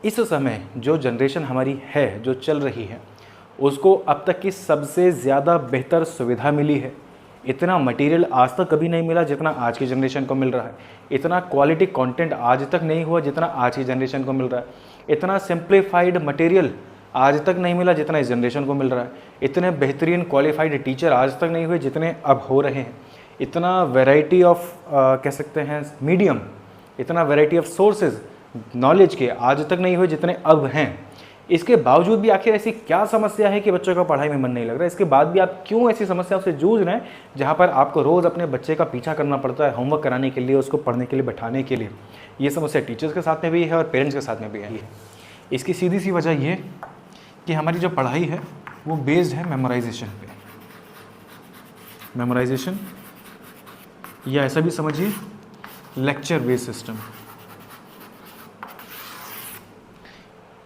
इस समय जो जनरेशन हमारी है, जो चल रही है, उसको अब तक की सबसे ज़्यादा बेहतर सुविधा मिली है। इतना मटेरियल आज तक कभी नहीं मिला जितना आज की जनरेशन को मिल रहा है। इतना क्वालिटी कंटेंट आज तक नहीं हुआ जितना आज की जनरेशन को मिल रहा है। इतना सिंप्लीफाइड मटेरियल आज तक नहीं मिला जितना इस जनरेशन को मिल रहा है। इतने बेहतरीन क्वालिफाइड टीचर आज तक नहीं हुए जितने अब हो रहे हैं। इतना वैरायटी ऑफ कह सकते हैं मीडियम, इतना वैरायटी ऑफ सोर्सेज नॉलेज के आज तक नहीं हुए जितने अब हैं। इसके बावजूद भी आखिर ऐसी क्या समस्या है कि बच्चों का पढ़ाई में मन नहीं लग रहा है? इसके बाद भी आप क्यों ऐसी समस्याओं से जूझ रहे हैं जहाँ पर आपको रोज़ अपने बच्चे का पीछा करना पड़ता है होमवर्क कराने के लिए, उसको पढ़ने के लिए बैठाने के लिए? ये समस्या टीचर्स के साथ में भी है और पेरेंट्स के साथ में भी है। इसकी सीधी सी वजह ये कि हमारी जो पढ़ाई है वो बेस्ड है मेमोराइजेशन पे। मेमोराइजेशन या ऐसा भी समझिए लेक्चर बेस्ड सिस्टम।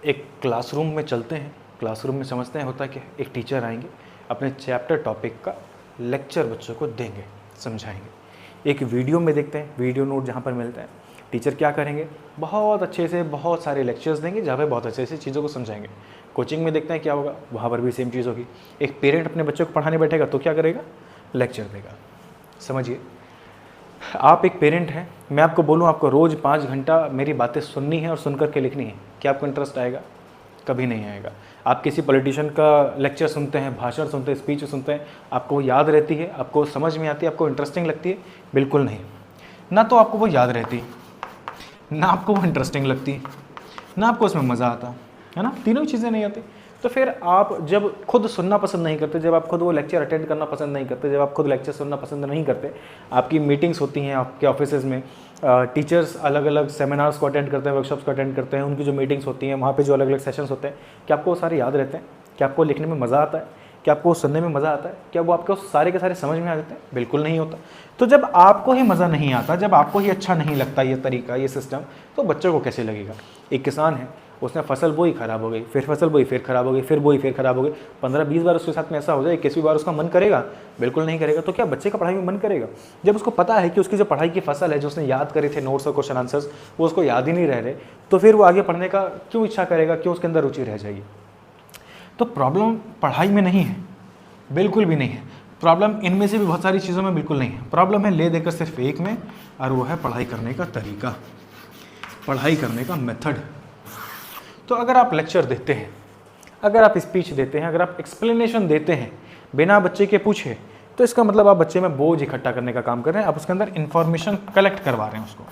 एक क्लासरूम में चलते हैं, क्लासरूम में समझते हैं होता है कि एक टीचर आएंगे, अपने चैप्टर टॉपिक का लेक्चर बच्चों को देंगे, समझाएंगे। एक वीडियो में देखते हैं, वीडियो नोट जहाँ पर मिलता है, टीचर क्या करेंगे, बहुत अच्छे से बहुत सारे लेक्चर्स देंगे जहाँ पे बहुत अच्छे से चीज़ों को समझाएंगे। कोचिंग में देखते हैं क्या होगा, वहाँ पर भी सेम चीज़ होगी। एक पेरेंट अपने बच्चों को पढ़ाने बैठेगा तो क्या करेगा, लेक्चर देगा। समझिए, आप एक पेरेंट हैं, मैं आपको बोलूँ आपको रोज़ 5 घंटा मेरी बातें सुननी है और सुन कर के लिखनी है, क्या आपको इंटरेस्ट आएगा? कभी नहीं आएगा। आप किसी पॉलिटिशियन का लेक्चर सुनते हैं, भाषण सुनते हैं, स्पीच सुनते हैं, आपको याद रहती है, आपको समझ में आती है, आपको इंटरेस्टिंग लगती है? बिल्कुल नहीं। ना तो आपको वो याद रहती, ना आपको वो इंटरेस्टिंग लगती, ना आपको उसमें मज़ा आता, है ना? तीनों ही चीज़ें नहीं आती। तो फिर आप जब खुद सुनना पसंद नहीं करते, जब आप खुद वो लेक्चर अटेंड करना पसंद नहीं करते, जब आप खुद लेक्चर सुनना पसंद नहीं करते, आपकी मीटिंग्स होती हैं आपके ऑफिसेज़ में, टीचर्स अलग अलग सेमिनार्स को अटेंड करते हैं, वर्कशॉप्स को अटेंड करते हैं, उनकी जो मीटिंग्स होती हैं वहाँ पे जो अलग अलग सेशंस होते हैं, क्या आपको वो सारे याद रहते हैं? क्या आपको लिखने में मज़ा आता है? क्या आपको सुनने में मज़ा आता है? क्या वो आपको सारे के सारे समझ में आ जाते हैं? बिल्कुल नहीं होता। तो जब आपको ही मज़ा नहीं आता, जब आपको ही अच्छा नहीं लगता ये तरीका, ये सिस्टम, तो बच्चों को कैसे लगेगा? एक किसान है, उसने फसल बोई, खराब हो गई, फिर फसल बोई, फिर खराब हो गई, फिर बोई, फिर खराब हो गई, 15-20 बार उसके साथ में ऐसा हो जाए, 21वीं बार उसका मन करेगा? बिल्कुल नहीं करेगा। तो क्या बच्चे का पढ़ाई में मन करेगा? जब उसको पता है कि उसकी जो पढ़ाई की फसल है, जो उसने याद करे थे नोट्स और क्वेश्चन आंसर्स, वो उसको याद ही नहीं रह रहे, तो फिर वो आगे पढ़ने का क्यों इच्छा करेगा, क्यों उसके अंदर रुचि रह जाएगी? तो प्रॉब्लम पढ़ाई में नहीं है, बिल्कुल भी नहीं है। प्रॉब्लम इनमें से भी बहुत सारी चीज़ों में बिल्कुल नहीं है। प्रॉब्लम है ले देकर सिर्फ एक में, और वो है पढ़ाई करने का तरीका, पढ़ाई करने का मेथड। तो अगर आप लेक्चर देते हैं, अगर आप स्पीच देते हैं, अगर आप एक्सप्लेनेशन देते हैं बिना बच्चे के पूछे, तो इसका मतलब आप बच्चे में बोझ इकट्ठा करने का काम कर रहे हैं। आप उसके अंदर इन्फॉर्मेशन कलेक्ट करवा रहे हैं उसको।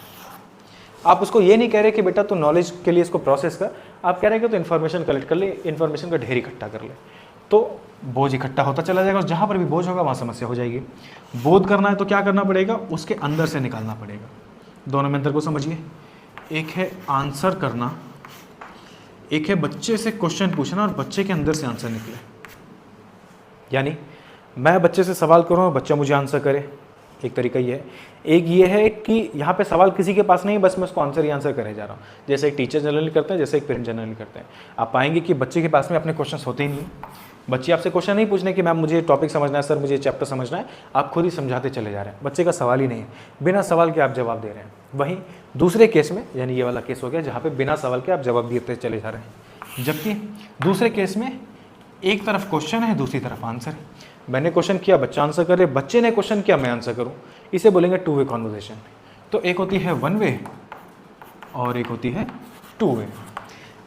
आप उसको ये नहीं कह रहे कि बेटा तू नॉलेज के लिए इसको प्रोसेस कर, आप कह रहे हैं कि तो इन्फॉर्मेशन कलेक्ट कर ले, इन्फॉर्मेशन का ढेर इकट्ठा कर ले। तो बोझ इकट्ठा होता चला जाएगा, जहाँ पर भी बोझ होगा वहाँ समस्या हो जाएगी। बोध करना है तो क्या करना पड़ेगा, उसके अंदर से निकालना पड़ेगा। दोनों में अंतर को समझिए, एक है आंसर करना, एक है बच्चे से क्वेश्चन पूछना और बच्चे के अंदर से आंसर निकले। यानी मैं बच्चे से सवाल करूँ और बच्चा मुझे आंसर करे, एक तरीका ये है। एक ये है कि यहाँ पे सवाल किसी के पास नहीं, बस मैं उसको आंसर ही आंसर करे जा रहा हूँ, जैसे एक टीचर जनरली करते हैं, जैसे एक पेरेंट जनरली करते हैं। आप पाएंगे कि बच्चे के पास में अपने क्वेश्चन होते ही नहीं। बच्चे आपसे क्वेश्चन नहीं पूछने कि मैम मुझे टॉपिक समझना है, सर मुझे चैप्टर समझना है, आप खुद ही समझाते चले जा रहे हैं। बच्चे का सवाल ही नहीं है, बिना सवाल के आप जवाब दे रहे हैं। वहीं दूसरे केस में, यानी ये वाला केस हो गया जहाँ पे बिना सवाल के आप जवाब देते चले जा रहे हैं, जबकि दूसरे केस में एक तरफ क्वेश्चन है, दूसरी तरफ आंसर है। मैंने क्वेश्चन किया, बच्चा आंसर करे, बच्चे ने क्वेश्चन किया, मैं आंसर करूँ, इसे बोलेंगे 2 वे कॉन्वर्सेशन। तो एक होती है 1 वे और एक होती है 2 वे।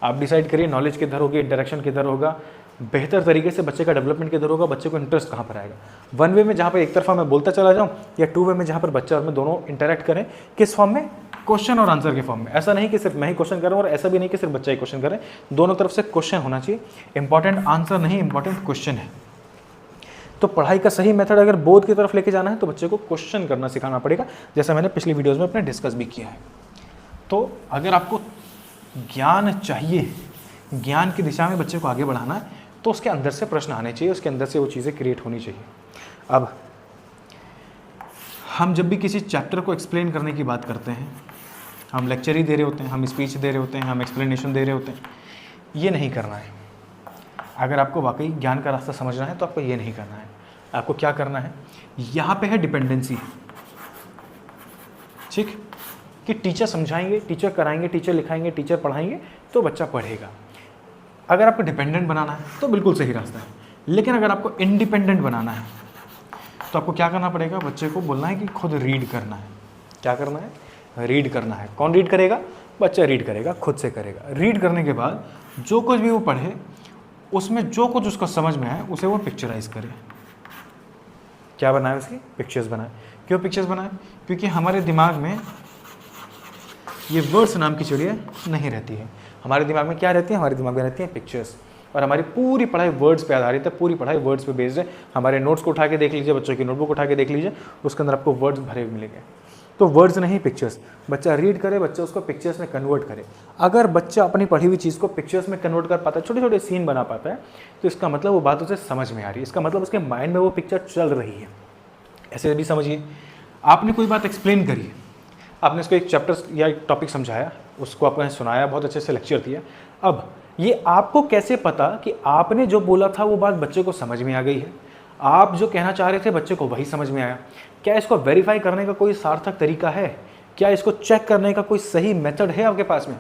आप डिसाइड करिए नॉलेज किधर होगी, इंटरेक्शन किधर होगा, बेहतर तरीके से बच्चे का डेवलपमेंट किधर होगा, बच्चे को इंटरेस्ट कहाँ पर आएगा। 1 वे में जहाँ पर एक तरफा मैं बोलता चला जाऊँ, या 2 वे में जहाँ पर बच्चा और मैं दोनों इंटरेक्ट करें, किस फॉर्म में, क्वेश्चन और आंसर के फॉर्म में। ऐसा नहीं कि सिर्फ मैं ही क्वेश्चन कर रहा हूँ और ऐसा भी नहीं कि सिर्फ बच्चा ही क्वेश्चन करे, दोनों तरफ से क्वेश्चन होना चाहिए। इंपॉर्टेंट आंसर नहीं, इंपॉर्टेंट क्वेश्चन है। तो पढ़ाई का सही मेथड अगर बोध की तरफ लेके जाना है तो बच्चे को क्वेश्चन करना सिखाना पड़ेगा, जैसा मैंने पिछली वीडियोस में अपने डिस्कस भी किया है। तो अगर आपको ज्ञान चाहिए, ज्ञान की दिशा में बच्चे को आगे बढ़ाना है, तो उसके अंदर से प्रश्न आने चाहिए, उसके अंदर से वो चीज़ें क्रिएट होनी चाहिए। अब हम जब भी किसी चैप्टर को एक्सप्लेन करने की बात करते हैं, हम लेक्चर ही दे रहे होते हैं, हम स्पीच दे रहे होते हैं, हम एक्सप्लेनेशन दे रहे होते हैं, ये नहीं करना है। अगर आपको वाकई ज्ञान का रास्ता समझना है तो आपको ये नहीं करना है। आपको क्या करना है, यहाँ पे है डिपेंडेंसी, ठीक, कि टीचर समझाएंगे, टीचर कराएंगे, टीचर लिखाएंगे, टीचर पढ़ाएंगे, तो बच्चा पढ़ेगा। अगर आपको डिपेंडेंट बनाना है तो बिल्कुल सही रास्ता है, लेकिन अगर आपको इंडिपेंडेंट बनाना है तो आपको क्या करना पड़ेगा, बच्चे को बोलना है कि खुद रीड करना है। क्या करना है, रीड करना है। कौन रीड करेगा, बच्चा रीड करेगा, खुद से करेगा। रीड करने के बाद जो कुछ भी वो पढ़े उसमें जो कुछ उसको समझ में आए उसे वो पिक्चराइज करे। क्या बनाए, उसकी पिक्चर्स बनाए। क्यों पिक्चर्स बनाए, क्योंकि हमारे दिमाग में ये वर्ड्स नाम की चिड़िया नहीं रहती है। हमारे दिमाग में क्या रहती है, हमारे दिमाग में रहती हैं पिक्चर्स। और हमारी पूरी पढ़ाई वर्ड्स पे आधारित है, पूरी पढ़ाई वर्ड्स पे बेस्ड है। हमारे नोट्स को उठा के देख लीजिए, बच्चों की नोटबुक उठा के देख लीजिए, उसके अंदर आपको वर्ड्स भरे हुए मिलेंगे। तो वर्ड्स नहीं, पिक्चर्स। बच्चा रीड करे, बच्चा उसको पिक्चर्स में कन्वर्ट करे। अगर बच्चा अपनी पढ़ी हुई चीज़ को पिक्चर्स में कन्वर्ट कर पाता है, छोटे छोटे सीन बना पाता है, तो इसका मतलब वो बात उसे समझ में आ रही है, इसका मतलब उसके माइंड में वो पिक्चर चल रही है। ऐसे भी समझिए, आपने कोई बात एक्सप्लेन करी है, आपने उसको एक चैप्टर या एक टॉपिक समझाया, उसको आपने सुनाया, बहुत अच्छे से लेक्चर दिया। अब ये आपको कैसे पता कि आपने जो बोला था वो बात बच्चे को समझ में आ गई है, आप जो कहना चाह रहे थे बच्चे को वही समझ में आया? क्या इसको वेरीफाई करने का कोई सार्थक तरीका है? क्या इसको चेक करने का कोई सही मेथड है आपके पास में?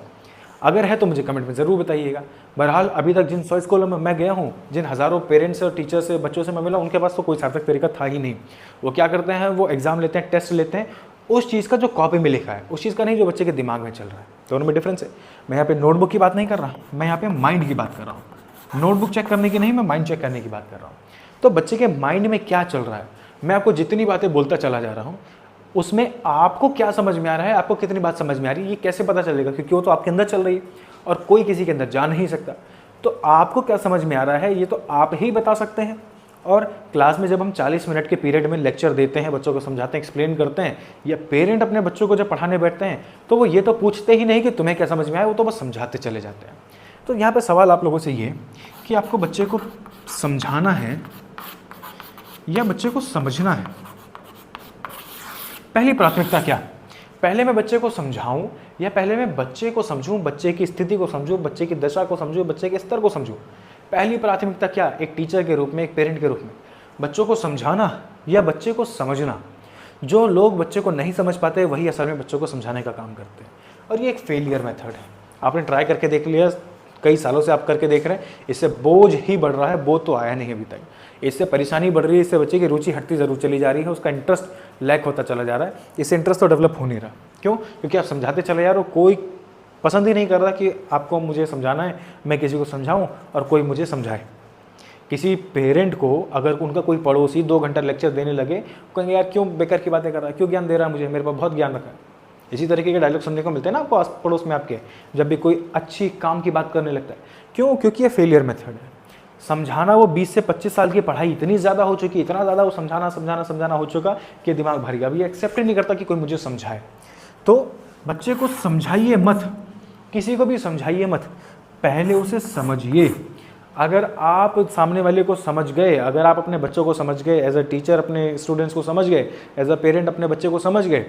अगर है तो मुझे कमेंट में ज़रूर बताइएगा। बहरहाल अभी तक जिन 100 स्कूलों में मैं गया हूँ, जिन हज़ारों पेरेंट्स और टीचर से, बच्चों से मैं मिला, उनके पास तो कोई सार्थक तरीका था ही नहीं। वो क्या करते हैं, वो एग्ज़ाम लेते हैं, टेस्ट लेते हैं, उस चीज़ का जो कॉपी में लिखा है, उस चीज़ का नहीं जो बच्चे के दिमाग में चल रहा है। दोनों में डिफरेंस है। मैं यहाँ पे नोटबुक की बात नहीं कर रहा, मैं यहाँ पे माइंड की बात कर रहा हूँ। नोटबुक चेक करने की नहीं, मैं माइंड चेक करने की बात कर रहा हूँ। तो बच्चे के माइंड में क्या चल रहा है, मैं आपको जितनी बातें बोलता चला जा रहा हूँ, उसमें आपको क्या समझ में आ रहा है, आपको कितनी बात समझ में आ रही है, ये कैसे पता चलेगा? क्योंकि वो तो आपके अंदर चल रही है और कोई किसी के अंदर जा नहीं सकता। तो आपको क्या समझ में आ रहा है, ये तो आप ही बता सकते हैं। और क्लास में जब हम 40 मिनट के पीरियड में लेक्चर देते हैं, बच्चों को समझाते हैं, एक्सप्लेन करते हैं, या पेरेंट अपने बच्चों को जब पढ़ाने बैठते हैं, तो वो ये तो पूछते ही नहीं कि तुम्हें क्या समझ में आया, वो तो बस समझाते चले जाते हैं। तो यहाँ पे सवाल आप लोगों से ये कि आपको बच्चे को समझाना है या बच्चे को समझना है? पहली प्राथमिकता क्या? पहले मैं बच्चे को समझाऊं या पहले मैं बच्चे को समझूं, बच्चे की स्थिति को समझूं, बच्चे की दशा को समझूं, बच्चे के स्तर को समझूं? पहली प्राथमिकता क्या, एक टीचर के रूप में, एक पेरेंट के रूप में? बच्चों को समझाना या बच्चे को समझना? जो लोग बच्चे को नहीं समझ पाते वही असल में बच्चों को समझाने का काम करते हैं, और ये एक फेलियर मेथड है। आपने ट्राई करके देख लिया, कई सालों से आप करके देख रहे हैं, इससे बोझ ही बढ़ रहा है, बोझ तो आया नहीं अभी तक। इससे परेशानी बढ़ रही है, इससे बच्चे की रुचि हटती ज़रूर चली जा रही है, उसका इंटरेस्ट लैक होता चला जा रहा है। इससे इंटरेस्ट तो डेवलप हो नहीं रहा। क्यों? क्योंकि आप समझाते चले जा रहे हो, कोई पसंद ही नहीं कर रहा कि आपको मुझे समझाना है, मैं किसी को समझाऊं और कोई मुझे समझाए। किसी पेरेंट को अगर उनका कोई पड़ोसी 2 घंटा लेक्चर देने लगे, कहेंगे यार क्यों बेकार की बातें कर रहा है, क्यों ज्ञान दे रहा है मुझे, मेरे पास बहुत ज्ञान रखा है। इसी तरीके के डायलॉग सुनने को मिलते हैं ना आपको आस पड़ोस में आपके, जब भी कोई अच्छी काम की बात करने लगता है। क्यों? क्योंकि ये फेलियर मेथड है। समझाना, वो 20 से 25 साल की पढ़ाई इतनी ज़्यादा हो चुकी, इतना ज़्यादा वो समझाना हो चुका कि दिमाग भर गया। अभी एक्सेप्ट ही नहीं करता कि कोई मुझे समझाए। तो बच्चे को समझाइए मत, किसी को भी समझाइए मत, पहले उसे समझिए। अगर आप सामने वाले को समझ गए, अगर आप अपने बच्चों को समझ गए, एज अ टीचर अपने स्टूडेंट्स को समझ गए, एज अ पेरेंट अपने बच्चे को समझ गए,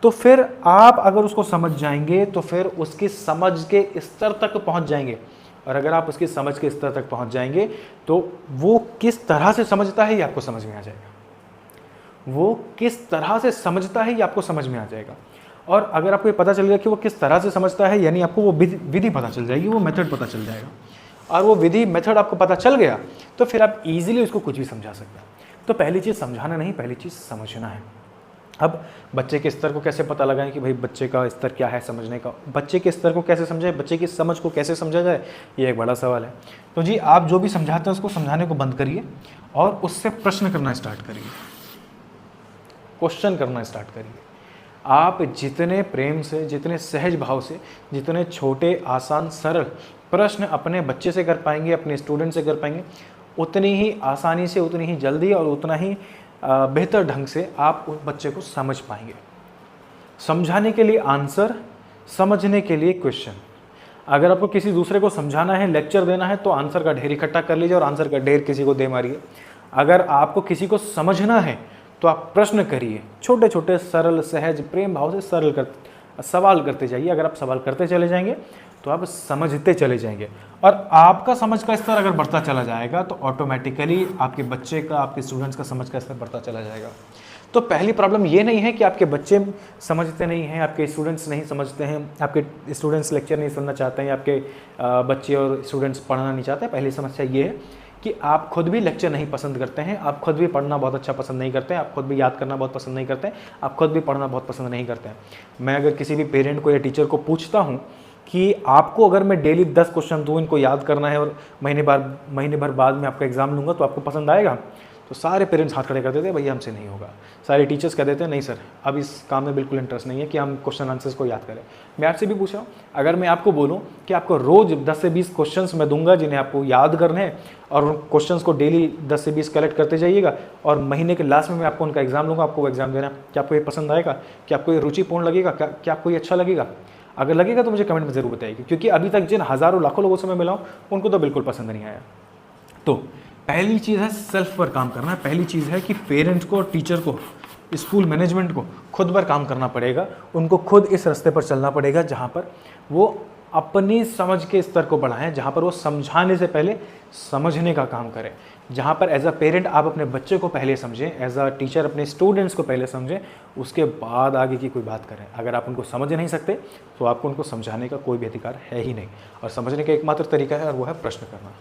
तो फिर आप अगर उसको समझ जाएंगे तो फिर उसकी समझ के स्तर तक पहुंच जाएंगे। और अगर आप उसकी समझ के स्तर तक पहुंच जाएंगे तो वो किस तरह से समझता है ये आपको समझ में आ जाएगा। वो किस तरह से समझता है ये आपको समझ में आ जाएगा। और अगर आपको ये पता चल गया कि वो किस तरह से समझता है, यानी आपको वो विधि पता चल जाएगी, वो मेथड पता चल जाएगा। और वो विधि मेथड आपको पता चल गया तो फिर आप इजीली उसको कुछ भी समझा सकते हैं। तो पहली चीज़ समझाना नहीं, पहली चीज़ समझना है। अब बच्चे के स्तर को कैसे पता लगाएं कि भाई बच्चे का स्तर क्या है समझने का? बच्चे के स्तर को कैसे समझें, बच्चे की समझ को कैसे समझा जाए, ये एक बड़ा सवाल है। तो जी आप जो भी समझाते हैं उसको समझाने को बंद करिए और उससे प्रश्न करना स्टार्ट करिए, क्वेश्चन करना स्टार्ट करिए। आप जितने प्रेम से, जितने सहज भाव से, जितने छोटे आसान सरल प्रश्न अपने बच्चे से कर पाएंगे, अपने स्टूडेंट से कर पाएंगे, उतनी ही आसानी से, उतनी ही जल्दी और उतना ही बेहतर ढंग से आप उस बच्चे को समझ पाएंगे। समझाने के लिए आंसर, समझने के लिए क्वेश्चन। अगर आपको किसी दूसरे को समझाना है, लेक्चर देना है, तो आंसर का ढेर इकट्ठा कर लीजिए और आंसर का ढेर किसी को दे मारिए। अगर आपको किसी को समझना है तो आप प्रश्न करिए, छोटे छोटे सरल सहज प्रेम भाव से सवाल करते जाइए। अगर आप सवाल करते चले जाएंगे तो आप समझते चले जाएंगे, और आपका समझ का स्तर अगर बढ़ता चला जाएगा तो ऑटोमेटिकली आपके बच्चे का, आपके स्टूडेंट्स का समझ का स्तर बढ़ता चला जाएगा। तो पहली प्रॉब्लम ये नहीं है कि आपके बच्चे समझते नहीं हैं, आपके स्टूडेंट्स नहीं समझते हैं, आपके स्टूडेंट्स लेक्चर नहीं सुनना चाहते हैं, आपके बच्चे और स्टूडेंट्स पढ़ना नहीं चाहते। पहली समस्या ये है कि आप खुद भी लेक्चर नहीं पसंद करते हैं, आप खुद भी पढ़ना बहुत अच्छा पसंद नहीं करते हैं, आप खुद भी याद करना बहुत पसंद नहीं करते हैं, आप खुद भी पढ़ना बहुत पसंद नहीं करते हैं। मैं अगर किसी भी पेरेंट को या टीचर को पूछता हूँ कि आपको अगर मैं डेली 10 क्वेश्चन दूँ, इनको याद करना है और महीने भर बाद में आपका एग्ज़ाम लूँगा, तो आपको पसंद आएगा? तो सारे पेरेंट्स हाथ खड़े कर देते हैं, भैया हमसे नहीं होगा। सारे टीचर्स कह देते हैं नहीं सर, अब इस काम में बिल्कुल इंटरेस्ट नहीं है कि हम क्वेश्चन आंसर्स को याद करें। मैं आपसे भी पूछ रहा हूँ, अगर मैं आपको बोलूँ कि आपको रोज़ 10 से 20 क्वेश्चंस मैं दूंगा जिन्हें आपको याद करने हैं, और उन क्वेश्चंस को डेली 10 से 20 कलेक्ट करते जाइएगा, और महीने के लास्ट में मैं आपको उनका एग्जाम लूँगा, आपको वो एग्जाम देना, क्या आपको ये पसंद आएगा? क्या आपको ये रुचिपूर्ण लगेगा? क्या आपको ये अच्छा लगेगा? अगर लगेगा तो मुझे कमेंट में ज़रूर बताइएगा, क्योंकि अभी तक जिन हज़ारों लाखों लोगों से मैं मिला हूँ उनको तो बिल्कुल पसंद नहीं आया। तो पहली चीज़ है सेल्फ पर काम करना। पहली चीज़ है कि पेरेंट्स को, टीचर को, स्कूल मैनेजमेंट को खुद पर काम करना पड़ेगा। उनको खुद इस रास्ते पर चलना पड़ेगा जहाँ पर वो अपनी समझ के स्तर को बढ़ाएं, जहाँ पर वो समझाने से पहले समझने का काम करें, जहाँ पर एज अ पेरेंट आप अपने बच्चे को पहले समझें, एज अ टीचर अपने स्टूडेंट्स को पहले समझें, उसके बाद आगे की कोई बात करें। अगर आप उनको समझ नहीं सकते तो आपको उनको समझाने का कोई भी अधिकार है ही नहीं, और समझने का एकमात्र तरीका है और वो है प्रश्न करना।